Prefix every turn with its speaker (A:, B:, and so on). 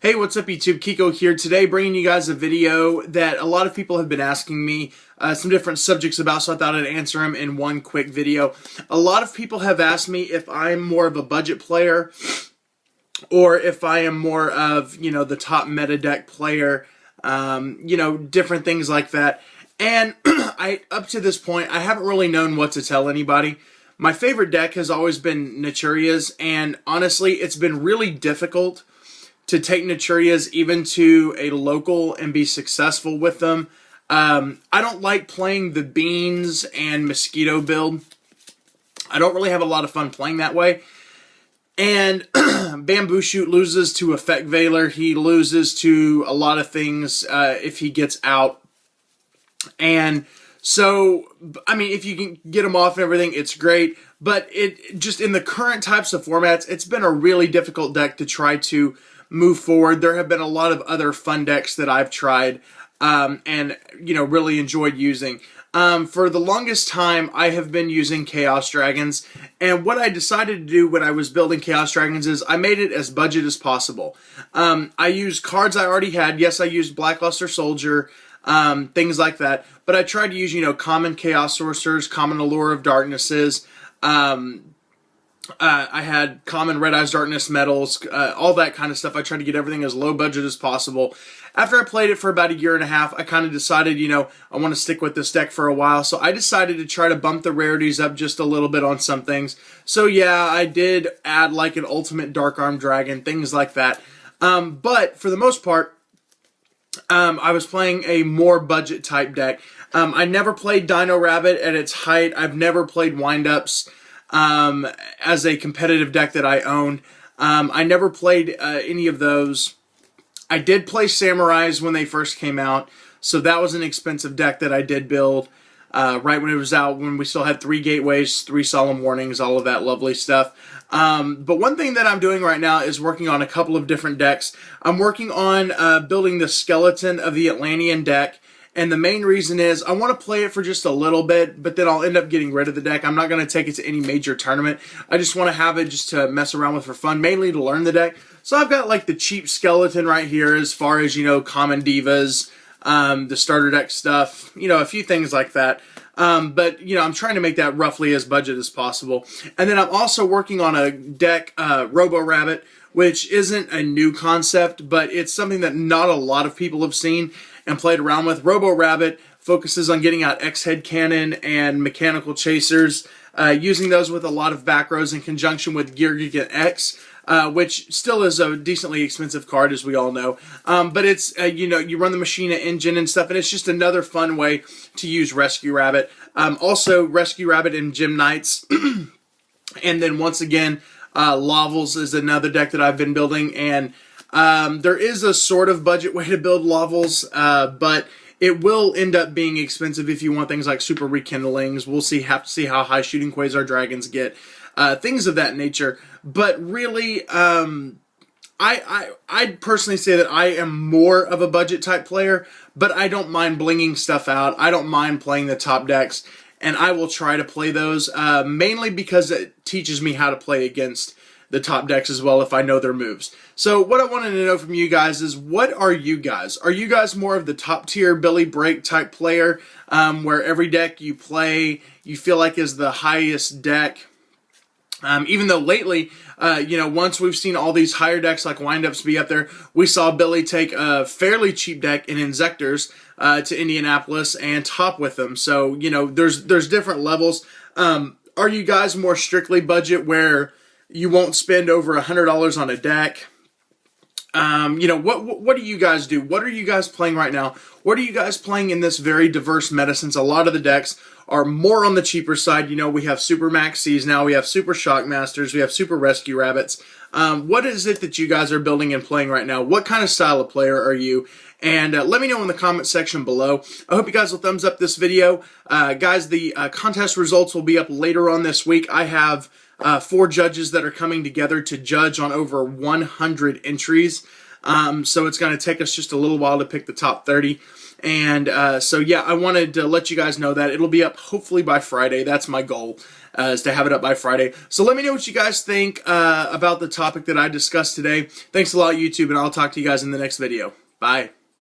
A: Hey, what's up YouTube? Kiko here today, bringing you guys a video that a lot of people have been asking me some different subjects about, so I thought I'd answer them in one quick video. A lot of people have asked me if I'm more of a budget player or if I am more of, the top meta deck player, different things like that. And up to this point, I haven't really known what to tell anybody. My favorite deck has always been Naturia's, and honestly, it's been really difficult to take Naturia's even to a local and be successful with them. I don't like playing the beans and mosquito build. I don't really have a lot of fun playing that way. And Bamboo Shoot loses to Effect Veiler. He loses to a lot of things if he gets out. And so, I mean, if you can get him off and everything, it's great. But it just in the current types of formats, it's been a really difficult deck to try to move forward. There have been a lot of other fun decks that I've tried and really enjoyed using. For the longest time, I have been using Chaos Dragons, and what I decided to do when I was building Chaos Dragons is I made it as budget as possible. I used cards I already had. Yes, I used Blackluster Soldier, things like that, but I tried to use common Chaos Sorcerers, common Allure of Darknesses. I had common Red Eyes Darkness medals, all that kind of stuff. I tried to get everything as low budget as possible. After I played it for about a year and a half, I kind of decided, I want to stick with this deck for a while. So I decided to try to bump the rarities up just a little bit on some things. So yeah, I did add like an Ultimate Dark Arm Dragon, things like that. But for the most part, I was playing a more budget type deck. I never played Dino Rabbit at its height. I've never played Wind-Ups as a competitive deck that I owned. I never played any of those. I did play Samurais when they first came out, so that was an expensive deck that I did build right when it was out, when we still had 3 Gateways, 3 Solemn Warnings, all of that lovely stuff. But one thing that I'm doing right now is working on a couple of different decks. I'm working on building the skeleton of the Atlantean deck. And the main reason is I want to play it for just a little bit, but then I'll end up getting rid of the deck. I'm not going to take it to any major tournament. I just want to have it just to mess around with for fun, mainly to learn the deck. So I've got like the cheap skeleton right here as far as, common divas, the starter deck stuff, a few things like that. But, I'm trying to make that roughly as budget as possible. And then I'm also working on a deck, Robo Rabbit, which isn't a new concept, but it's something that not a lot of people have seen and played around with. Robo Rabbit focuses on getting out X-Head Cannon and Mechanical Chasers, using those with a lot of back rows in conjunction with Gear Gigant X, which still is a decently expensive card, as we all know. But it's, you run the Machina engine and stuff, and it's just another fun way to use Rescue Rabbit. Also, Rescue Rabbit and Gym Knights. And then once again, Lavels is another deck that I've been building, and there is a sort of budget way to build Lavels, but it will end up being expensive if you want things like Super Rekindlings. We'll have to see how high Shooting Quasar Dragons get, things of that nature. But really, I'd personally say that I am more of a budget type player, but I don't mind blinging stuff out. I don't mind playing the top decks, and I will try to play those, mainly because it teaches me how to play against the top decks as well if I know their moves. So what I wanted to know from you guys is, what are you guys? Are you guys more of the top tier Billy Break type player, where every deck you play you feel like is the highest deck? Even though lately, once we've seen all these higher decks like Wind-Ups be up there, we saw Billy take a fairly cheap deck in Inzectors to Indianapolis and top with them. So, there's different levels. Are you guys more strictly budget where you won't spend over $100 on a deck? What do you guys do? What are you guys playing right now? What are you guys playing in this very diverse meta, since a lot of the decks are more on the cheaper side? We have Super Maxis now, we have Super Shockmasters, we have Super Rescue Rabbits. What is it that you guys are building and playing right now? What kind of style of player are you? And let me know in the comment section below. I hope you guys will thumbs up this video. Guys, the contest results will be up later on this week. I have 4 judges that are coming together to judge on over 100 entries. So it's going to take us just a little while to pick the top 30. And so, yeah, I wanted to let you guys know that it'll be up hopefully by Friday. That's my goal, is to have it up by Friday. So let me know what you guys think about the topic that I discussed today. Thanks a lot, YouTube, and I'll talk to you guys in the next video. Bye.